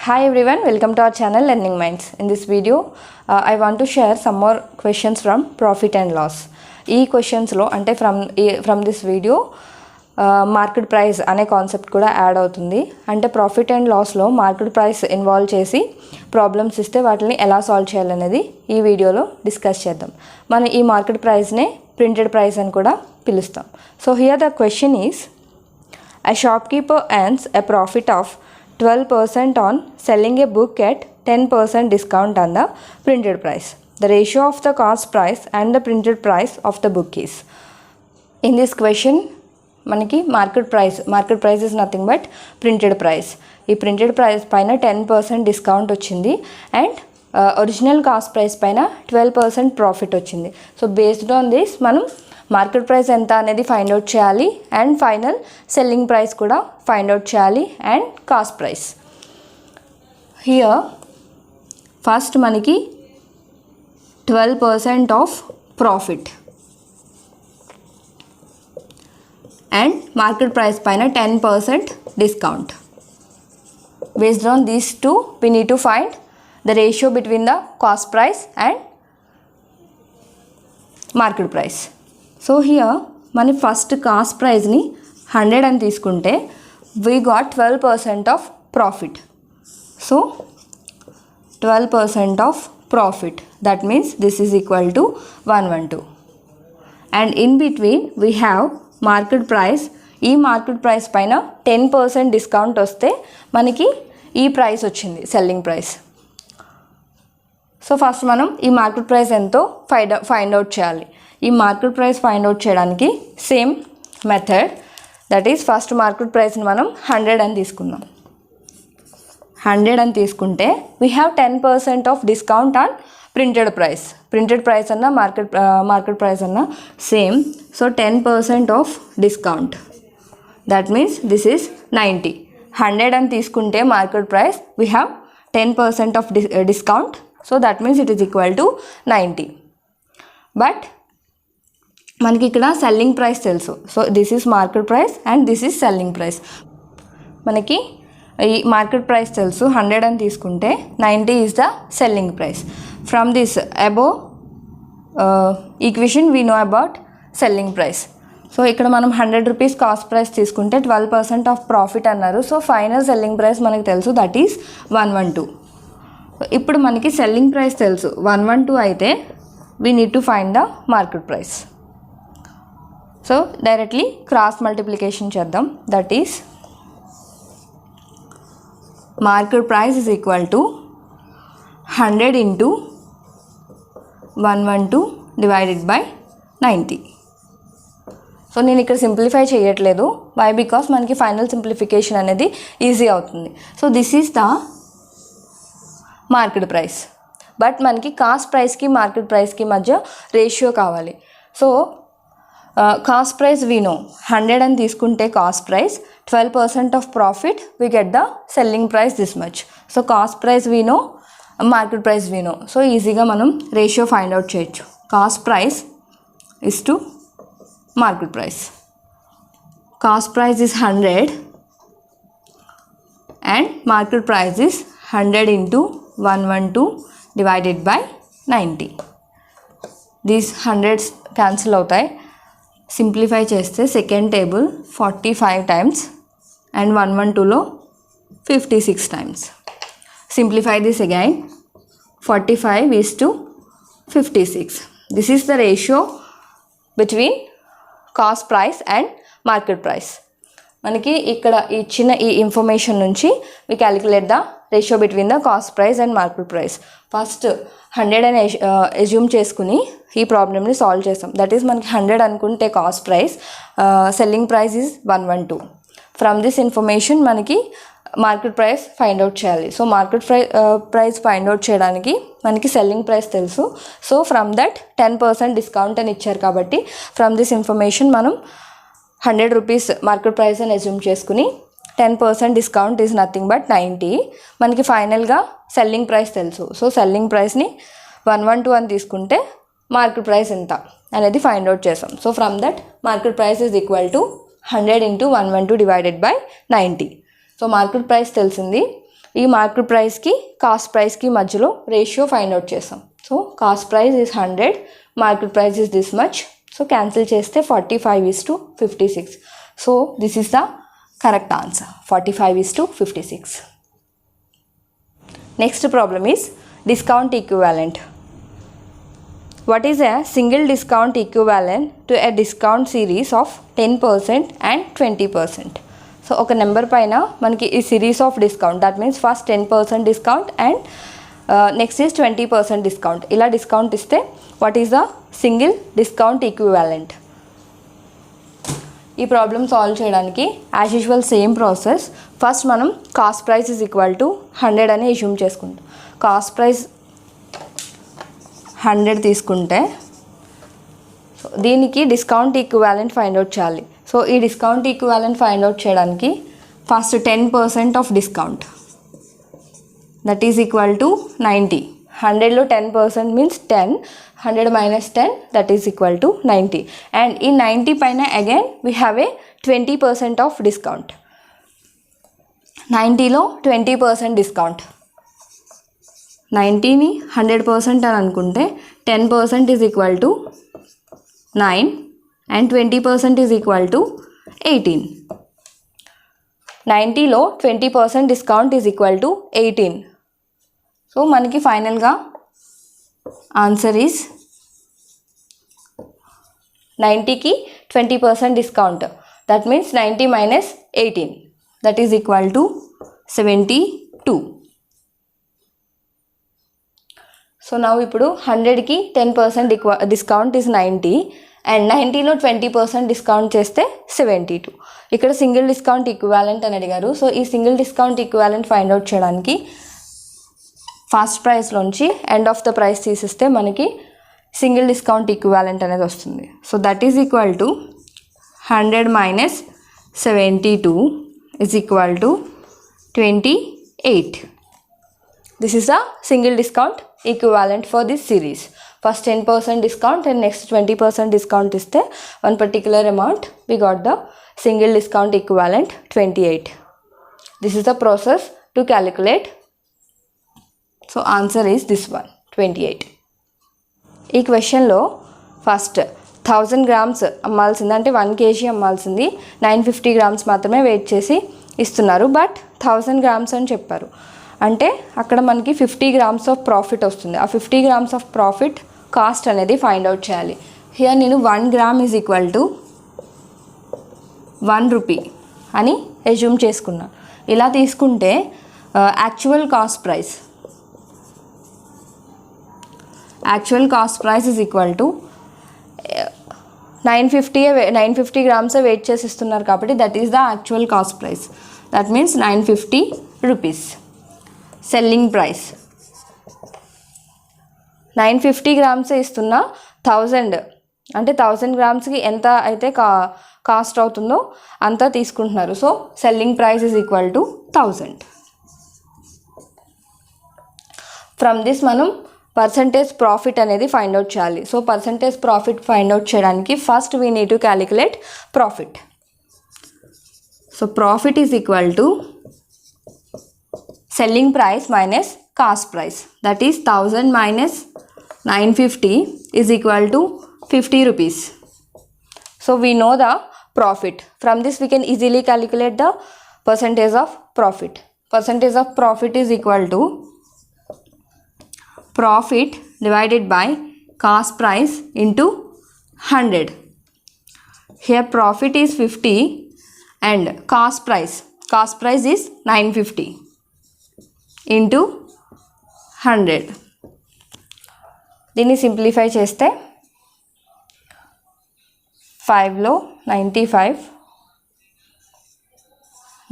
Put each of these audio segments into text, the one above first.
Hi everyone, welcome to our channel Learning Minds. In this video, I want to share some more questions from profit and loss. ఈ questions లో అంటే from this video market price అనే concept కూడా add అవుతుంది. అంటే profit and లాస్లో market price involve చేసి problems ఇస్తే వాటిని ఎలా సాల్వ్ చేయాలనేది ఈ వీడియోలో డిస్కస్ చేద్దాం. మనం ఈ మార్కెట్ ప్రైస్నే ప్రింటెడ్ ప్రైస్ అని కూడా పిలుస్తాం. So here the question is, a shopkeeper earns a profit of 12% on selling a book at 10% discount on the printed price. The ratio of the cost price and the printed price of the book is. In this question, మనకి market price is nothing but printed price. ఈ printed price పైన 10% discount వచ్చింది and original cost price పైన 12% profit వచ్చింది. So based on this మనం market price ఎంత అనేది find out చేయాలి అండ్ ఫైనల్ సెల్లింగ్ ప్రైస్ కూడా ఫైండ్ అవుట్ చేయాలి and cost price. Here first మనకి 12% of profit and market price పైన 10% discount. Based on these two we need to find the ratio between the cost price and market price. So here మన first cost ప్రైస్ని 100 అని తీసుకుంటే we got 12% of profit. So 12% of profit, that means this is equal to 112. And in between we have market price. ఈ market price పైన 10% discount వస్తే మనకి ఈ price వచ్చింది, selling price. So first మనం ఈ మార్కెట్ ప్రైస్ ఎంతో ఫైండ్ అవుట్ చేయాలి. ఈ మార్కెట్ ప్రైస్ ఫైండ్ అవుట్ చేయడానికి same method, that is first market ప్రైస్ని మనం 100 అని తీసుకుందాం. 100 అని తీసుకుంటే we have 10% of discount on printed price. Printed price అన్న మార్కెట్ ప్రైస్ అన్న same. So 10% of discount, that means this is 90. 100 అని తీసుకుంటే market price we have 10% of discount. So that means it is equal to 90. But మనకి ఇక్కడ selling price తెలుసు. So this is market price and this is selling price. మనకి ఈ market price తెలుసు, 100 అని తీసుకుంటే 90 is the selling price. From this above equation we know about selling price. So ఇక్కడ మనం 100 రూపీస్ కాస్ట్ ప్రైస్ తీసుకుంటే 12% of profit అన్నారు. So final selling price మనకు తెలుసు, దట్ ఈస్ 112. ఇప్పుడు మనకి సెల్లింగ్ ప్రైస్ తెలుసు 112 అయితే we need to find the market price. So directly cross multiplication చేద్దాం, that is market price is equal to 100 into 112 divided by 90. So నేను ఇక్కడ సింప్లిఫై చేయట్లేదు. వై? బికాస్ మనకి ఫైనల్ సింప్లిఫికేషన్ అనేది ఈజీ అవుతుంది. So this is the market price. But మనకి cost ప్రైస్కి market ప్రైస్కి మధ్య రేషియో కావాలి. So cost price we know 100 అని తీసుకుంటే cost price, 12% of profit we get the selling price this much. So cost price we know, market price we know. So ఈజీగా మనం ratio find out చేయొచ్చు. Cost price is to market price. Cost price is 100 and market price is 100 into 112 divided by 90. These 100s cancel అవుతాయి. Simplify చేస్తే second table 45 times and 112లో 56 times. Simplify this again, 45 is to 56. This is the ratio between cost price and market price. మనకి ఇక్కడ ఇచ్చిన ఈ information నుంచి we calculate the ratio between the cost price and market price. First 100 అని assume చేసుకుని ఈ ప్రాబ్లమ్ని సాల్వ్ చేస్తాం. దట్ ఈస్ మనకి 100 అనుకుంటే cost price, selling price is 112. From this information మనకి మార్కెట్ ప్రైస్ ఫైండ్ అవుట్ చేయాలి. So market price find out చేయడానికి మనకి సెల్లింగ్ ప్రైస్ తెలుసు. సో ఫ్రమ్ దట్ 10% డిస్కౌంట్ అని ఇచ్చారు కాబట్టి ఫ్రమ్ దిస్ ఇన్ఫర్మేషన్ మనం 100 రూపీస్ మార్కెట్ ప్రైస్ అని అజ్యూమ్ చేసుకుని 10% డిస్కౌంట్ ఈజ్ నథింగ్ బట్ 90. మనకి ఫైనల్గా సెల్లింగ్ ప్రైస్ తెలుసు. సో సెల్లింగ్ ప్రైస్ని 112 అని తీసుకుంటే మార్కెట్ ప్రైస్ ఎంత అనేది ఫైండ్ అవుట్ చేసాం. So from that market price is equal to 100 into 112 divided by 90. So market price తెలిసింది, ఈ మార్కెట్ ప్రైస్కి కాస్ట్ ప్రైస్కి మధ్యలో రేషియో ఫైండ్ అవుట్ చేస్తాం. So cost price is 100, market price is this much. So cancel చేస్తే 45:56. So this is the correct answer, 45:56. Next problem is discount equivalent. What is a single discount equivalent to a discount series of 10% and 20%? So ఒక number పైన మనకి ఈ series of discount, that means first 10% discount and next is 20% discount, ఇలా discount ఇస్తే what is the single discount equivalent? ఈ problem solve చేయడానికి as usual same process. First మనం cost price is equal to 100 అని assume చేసుకుంటాం. Cost price 100 తీసుకుంటే దీనికి discount equivalent find out చేయాలి. సో ఈ డిస్కౌంట్ ఈక్వివాలెంట్ ఫైండ్ అవుట్ చేయడానికి first 10% of discount, that is equal to 90. 100లో 10% means 10, 100 - 10 that is equal to 90. And ఈ 90 పైన again we have a 20% of discount. 90లో 20% డిస్కౌంట్, 90ని 100% అని అనుకుంటే 10% is equal to 9 and 20% is equal to 18. 90లో 20% discount is equal to 18. So మనకి ఫైనల్గా ఆన్సర్ ఈజ్ 90కి 20% discount, that means 90 - 18 that is equal to 72. So నా ఇప్పుడు 100కి 10% డిస్కౌంట్ ఈజ్ 90 అండ్ 90లో 20% డిస్కౌంట్ చేస్తే 72. ఇక్కడ సింగిల్ డిస్కౌంట్ ఈక్వివాలెంట్ అని అడిగారు. సో ఈ single discount equivalent find out చేయడానికి ఫస్ట్ ప్రైస్లోంచి ఎండ్ ఆఫ్ ద ప్రైస్ తీసిస్తే మనకి సింగిల్ డిస్కౌంట్ ఈక్వివాలెంట్ అనేది వస్తుంది. So that is equal to 100 - 72 is equal to 28. This is the single discount equivalent for this series. First 10% discount and next 20% discount is the one particular amount. We got the single discount equivalent 28. This is the process to calculate. So answer is this one, 28. ఈ క్వశ్చన్లో first 1000 grams అమ్మాల్సింది, అంటే 1 kg అమ్మాల్సింది 950 grams మాత్రమే wait చేసి ఇస్తున్నారు. But 1000 grams అని చెప్పారు, అంటే అక్కడ మనకి 50 grams ఆఫ్ ప్రాఫిట్ వస్తుంది. ఆ 50 grams ఆఫ్ ప్రాఫిట్ కాస్ట్ అనేది ఫైండ్ అవుట్ చేయాలి. హియర్ నేను 1 gram is equal to 1 rupee అని అజ్యూమ్ చేసుకున్నా. ఇలా తీసుకుంటే actual cost price is equal to 950 grams weight చేసి ఇస్తున్నారు కాబట్టి that is the actual cost price, that means 950 rupees. Selling price 950 grams ఇస్తున్న 1000, అంటే 1000 gramsకి ఎంత అయితే కాస్ట్ అవుతుందో అంతా తీసుకుంటున్నారు. So selling price is equal to 1000. From this మనం పర్సంటేజ్ ప్రాఫిట్ అనేది ఫైండ్ అవుట్ చేయాలి. So percentage profit find out చేయడానికి first we need to calculate profit. So profit is equal to selling price minus cost price, that is 1000 minus 950 is equal to 50 rupees. So we know the profit. From this we can easily calculate the percentage of profit. Percentage of profit is equal to profit divided by cost price into 100. Here profit is 50 and cost price is 950 into 100. దీన్ని simplify చేస్తే 5లో 95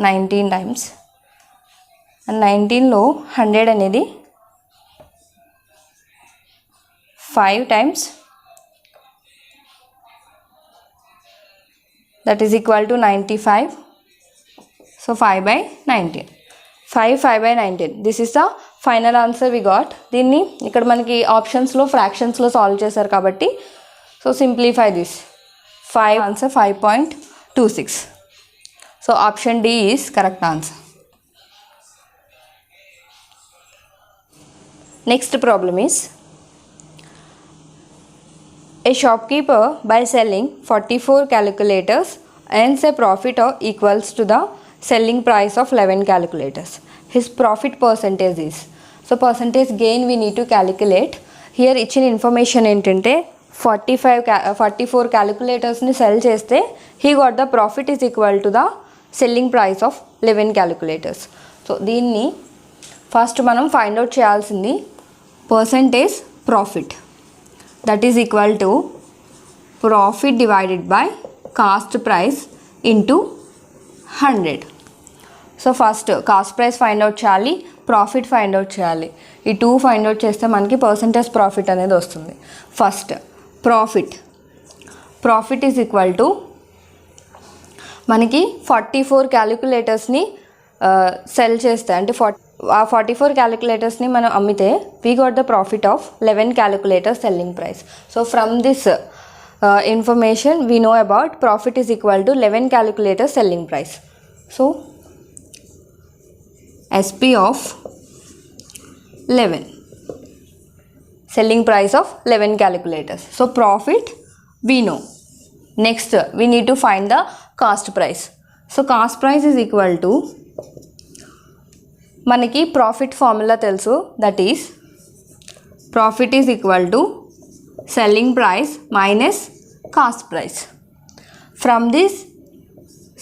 19 times and 19లో 100 అనేది 5 times, that is equal to 95. So 5/19. 5/19. This is the final answer we got. దీన్ని ఇక్కడ మనకి ఆప్షన్స్లో ఫ్రాక్షన్స్లో solve చేశారు కాబట్టి so simplify this 5 answer 5.26. So option D is correct answer. Next problem is, a shopkeeper by selling 44 calculators earns a profit of equals to the selling price of 11 calculators. His profit percentage is, so percentage gain we need to calculate. Here ఇచ్చిన information ఏంటంటే 44 క్యాలిక్యులేటర్స్ని cell చేస్తే he got the profit is equal to the selling price of 11 calculators. So దీన్ని first మనం find out చేయాల్సింది percentage profit, that is equal to profit divided by cost price into 100. So first cost price find out చేయాలి, profit find out చేయాలి. ఈ two find out చేస్తే మనకి percentage profit అనేది వస్తుంది. First profit is equal to మనకి 44 క్యాలిక్యులేటర్స్ని cell చేస్తే అంటే 44 క్యాలిక్యులేటర్స్ని మనం అమ్మితే we got the profit of 11 calculators selling price. So from this information we know about profit is equal to 11 calculators selling price. So SP of 11, selling price of 11 calculators. So profit we know. Next we need to find the cost price. So cost price is equal to మనకి profit formula తెలుసు, that is profit is equal to selling price minus cost price. From this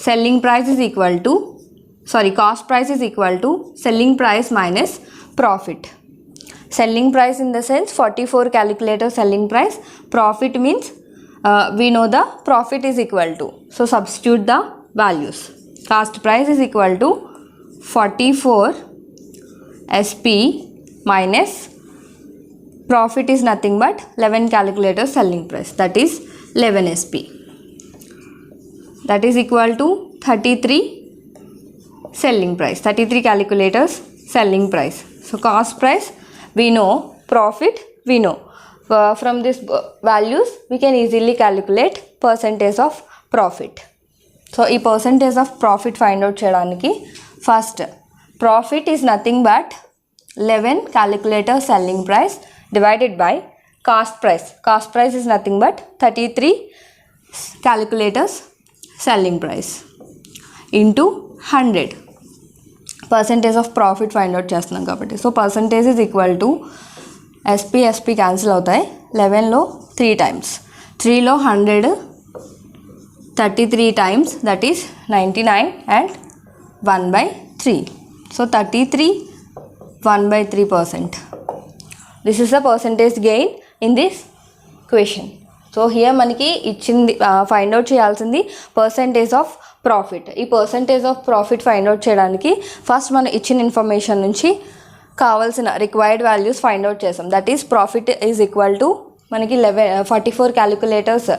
selling price is equal to cost price is equal to selling price minus profit. Selling price in the sense 44 calculator selling price, profit means we know the profit is equal to, so substitute the values. Cost price is equal to 44 SP minus profit is nothing but 11 calculator selling price, that is 11 SP, that is equal to 33 selling price, 33 calculators selling price. So cost price we know, profit we know. From this values we can easily calculate percentage of profit. So ఈ percentage of profit find out చేయడానికి first profit is nothing but 11 calculator selling price divided by cost price. Cost price is nothing but 33 calculators selling price into 100. Percentage of profit find out చేస్తున్నాం కాబట్టి, so percentage is equal to SP cancel అవుతాయి. 11లో 3 times, 3లో 100, 33 times, that is 99 and 1/3. So 33 1/3%. This is the percentage gain in this question. So here మనకి ఇచ్చింది find out చేయాల్సింది percentage of profit. ఈ percentage of profit find out చేయడానికి first మనం ఇచ్చిన information నుంచి కావాల్సిన రిక్వైర్డ్ వాల్యూస్ ఫైండ్ అవుట్ చేసాం. That is profit is equal to మనకి 44 క్యాలిక్యులేటర్స్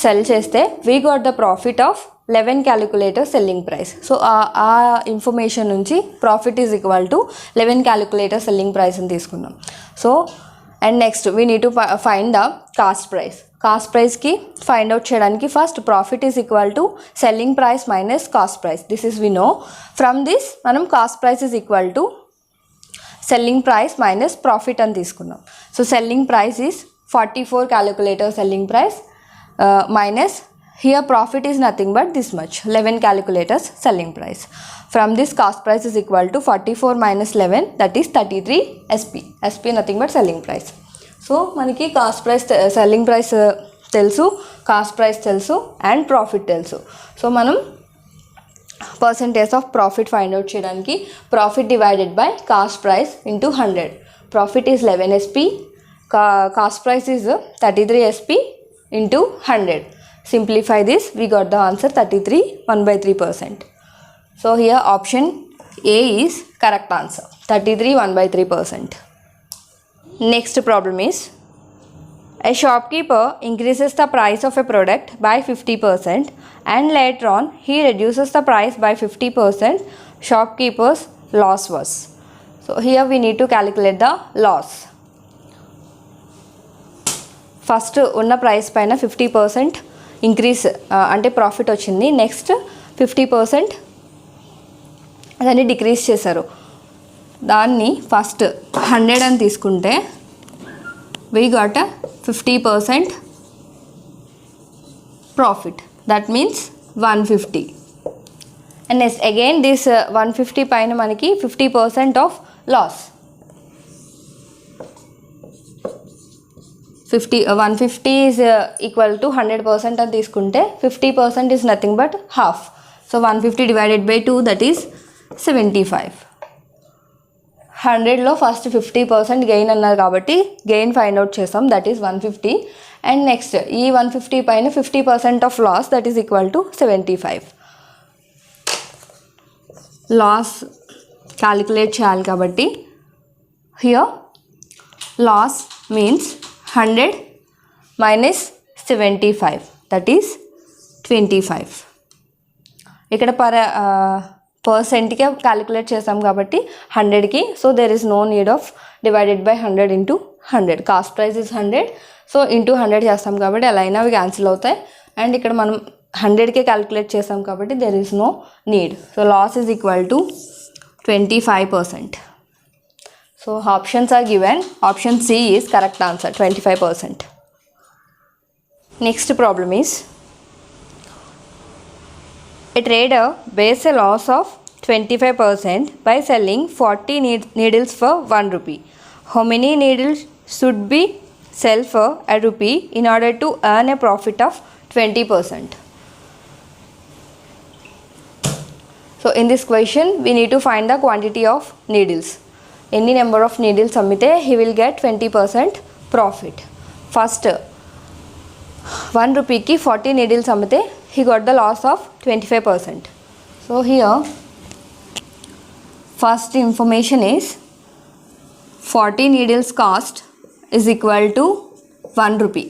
సెల్ చేస్తే we got the profit of 11 calculator selling price. So ఆ ఇన్ఫర్మేషన్ నుంచి profit is equal to 11 calculator selling price అని తీసుకున్నాం. So and next we need to find the cost price. Cost ప్రైస్కి find out చేయడానికి first profit is equal to selling price minus cost price. This is we know. From this మనం cost price is equal to selling price minus profit అని తీసుకున్నాం. So selling price is 44 calculator selling price minus here profit is nothing but this much, 11 calculators selling price. From this cost price is equal to 44 minus 11, that is 33 SP. SP nothing but selling price. So మనకి cost price selling price తెలుసు, cost price తెలుసు and profit తెలుసు. So మనం percentage of profit find out చేయడానికి profit divided by cost price into 100. Profit is 11 SP, cost price is 33 SP into 100. Simplify this, we got the answer 33 1/3%. So here option A is correct answer, 33 1/3%. Next problem is, a shopkeeper increases the price of a product by 50% and later on he reduces the price by 50%. Shopkeeper's loss was. So here we need to calculate the loss. First ఉన్న price పైన 50% increase అంటే profit వచ్చింది. Next 50% దాన్ని decrease చేశారు. దాన్ని first 100 అని తీసుకుంటే we got a 50% profit. That means 150. And next again this 150 పైన మనకి 50% of loss. 150 is equal to 100% అని తీసుకుంటే 50% is nothing but half. So 150 divided by 2, that is 75. 100లో ఫస్ట్ 50% గెయిన్ అన్నారు కాబట్టి గెయిన్ ఫైండ్ అవుట్ చేసాం, దట్ ఈస్ 150. అండ్ నెక్స్ట్ ఈ 150 పైన 50% of loss, that is equal to 75. Loss calculate చేయాలి కాబట్టి here loss means 100 minus 75, that is 25. ఇక్కడ పర్సెంట్కే క్యాలిక్యులేట్ చేసాం కాబట్టి 100కి, so there is no need of divided by 100 into 100. Cost price is 100, so into 100 చేస్తాం కాబట్టి ఎలా అయినా అవి క్యాన్సిల్ అవుతాయి. అండ్ ఇక్కడ మనం 100కే క్యాలిక్యులేట్ చేసాం కాబట్టి there is no need. So loss is equal to 25%. So options are given. Option C is correct answer, 25%. Next problem is a trader bears a loss of 25% by selling 40 needles for 1 rupee. How many needles should be sell for a rupee in order to earn a profit of 20%? So in this question we need to find the quantity of needles. Any number of needles ammite he will get 20% profit. First 1 rupee ki 40 needles ammite he got the loss of 25%. So here first information is 40 needles cost is equal to 1 rupee.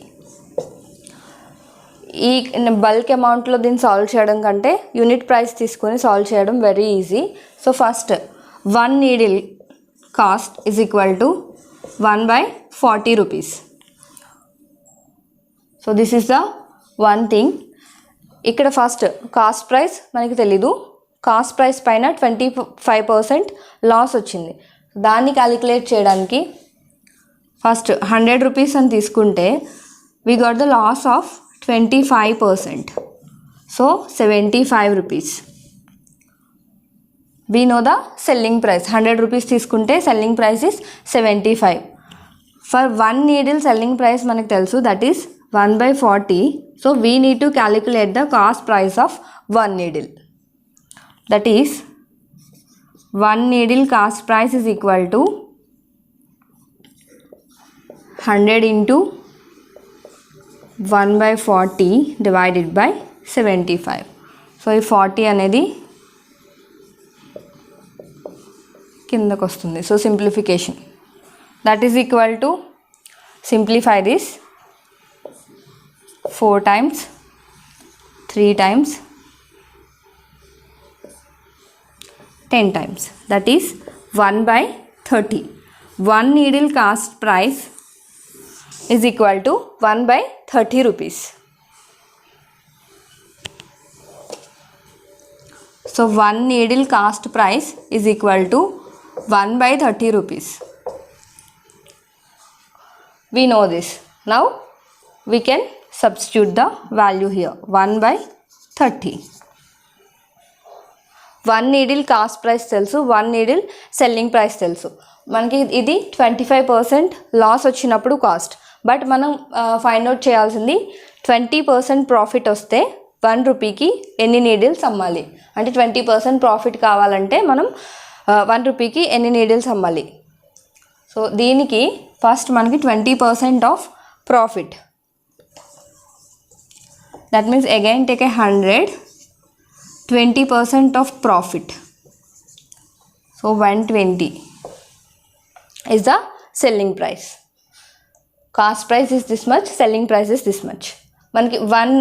ఈ bulk అమౌంట్లో దీన్ని solve చేయడం కంటే unit price తీసుకొని solve చేయడం very easy. So first 1 needle cost is equal to 1/40 rupees. So this is the one thing. ఇక్కడ first cost price మనకి తెలీదు, cost price పైన 25% లాస్ వచ్చింది. దాన్ని క్యాలిక్యులేట్ చేయడానికి ఫస్ట్ 100 రూపీస్ అని తీసుకుంటే we got the loss of 25%, so 75 rupees. We know the selling price. 100 rupees తీసుకుంటే selling price is 75. For 1 needle selling price మనకు తెలుసు, that is 1/40. So we need to calculate the cost price of 1 needle. That is 1 needle cost price is equal to 100 into 1/40 divided by 75. So ఈ 40 అనేది కిందకు వస్తుంది. So simplification, that is equal to, simplify this, 4 times, 3 times, 10 times, that is 1/30. 1 needle cost price is equal to 1/30 rupees. So 1 needle cost price is equal to 1/30 rupees. We know this. Now we can substitute the value here, 1/30. 1 needle cost price తెలుసు, 1 needle selling price తెలుసు. మనకి ఇది 25% loss వచ్చినప్పుడు cost, but మనం find out చేయాల్సింది 20% profit వస్తే 1 రూపీకి ఎన్ని needles అమ్మాలి. అంటే 20% ప్రాఫిట్ కావాలంటే మనం 1 రూపీకి ఎన్ని నీడిల్స్ అమ్మాలి. సో దీనికి ఫస్ట్ మనకి 20% of profit, that means again take a 100, 20% of profit, so 120 is the selling price. Cost price is this much, selling price is this much. మనకి 1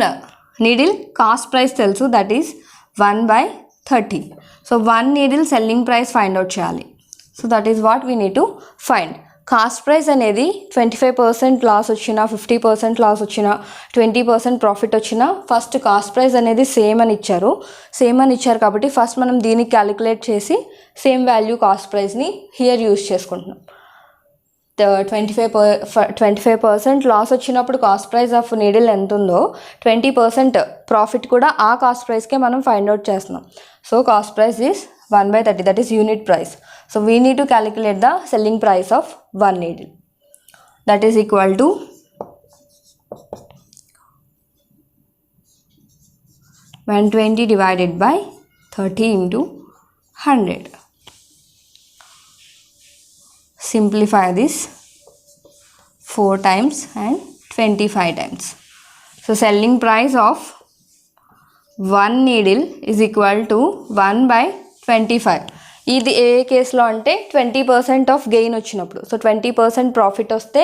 needle cost price తెలుసు, that is 1/30. so 1 needle selling price find out చేయాలి. so that is what we need to find. Cost price అనేది 25% loss వచ్చినా 50% loss వచ్చినా 20% profit వచ్చినా first cost price అనేది same అని ఇచ్చారు కాబట్టి ఫస్ట్ మనం దీన్ని క్యాలిక్యులేట్ చేసి సేమ్ వాల్యూ కాస్ట్ ప్రైస్ని హియర్ యూజ్ చేసుకుంటున్నాం. 25% లాస్ వచ్చినప్పుడు కాస్ట్ ప్రైస్ ఆఫ్ నీడిల్ ఎంత ఉందో 20% ప్రాఫిట్ కూడా ఆ కాస్ట్ ప్రైస్కే మనం ఫైండ్ అవుట్ చేస్తున్నాం. So cost price is 1/30, that is unit price. So we need to calculate the selling price of one needle. That is equal to 120 divided by 30 into 100. Simplify this 4 times and 25 times. So selling price of one needle is equal to 1/25. ఇది ఏ కేసులో అంటే 20% of gain వచ్చినప్పుడు. So 20% profit వస్తే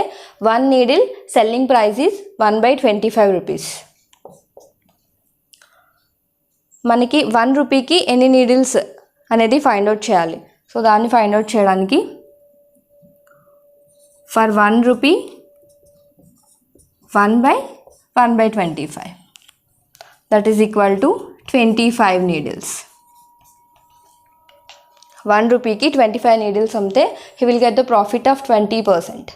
one needle selling price is 1/25 rupees. మనకి 1 రూపీకి ఎన్ని needles అనేది find out చేయాలి. So దాన్ని ఫైండ్ అవుట్ చేయడానికి for 1 rupee 1/1/25, that is equal to 25 needles. 1 రూపీకి 25 needles అమ్మితే he will get the profit of 20%.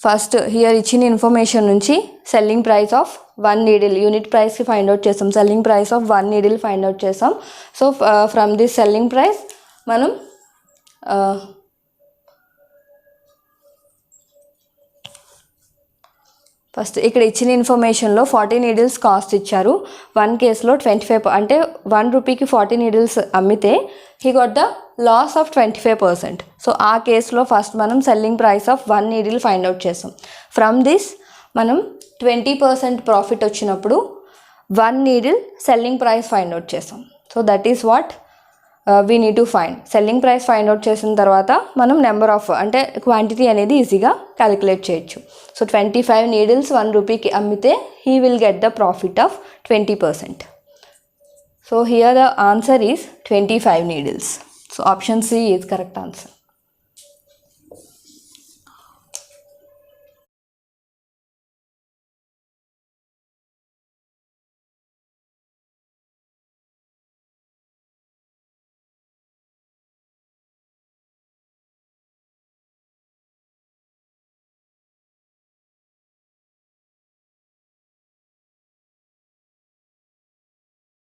First here ఇచ్చిన ఇన్ఫర్మేషన్ నుంచి selling price of one needle unit ప్రైస్కి ఫైండ్ అవుట్ చేస్తాం. Selling price of one needle find out చేస్తాం. So from this selling price మనం first ఇక్కడ ఇచ్చిన ఇన్ఫర్మేషన్లో 40 నీడిల్స్ కాస్ట్ ఇచ్చారు. వన్ కేసులో 25 అంటే 1 రూపీకి 40 నీడిల్స్ అమ్మితే he got the loss of 25%. So ఆ కేసులో ఫస్ట్ మనం selling price of one needle find out చేస్తాం. ఫ్రమ్ దిస్ మనం 20% ప్రాఫిట్ వచ్చినప్పుడు one needle selling price find out చేస్తాం. So that is what we need to find. Selling price find out చేసిన తర్వాత మనం నెంబర్ ఆఫ్ అంటే quantity అనేది ఈజీగా క్యాలిక్యులేట్ చేయొచ్చు. సో 25 నీడిల్స్ 1 రూపీకి అమ్మితే he will get the profit of 20%. So here the answer is 25 needles. So option C is correct answer.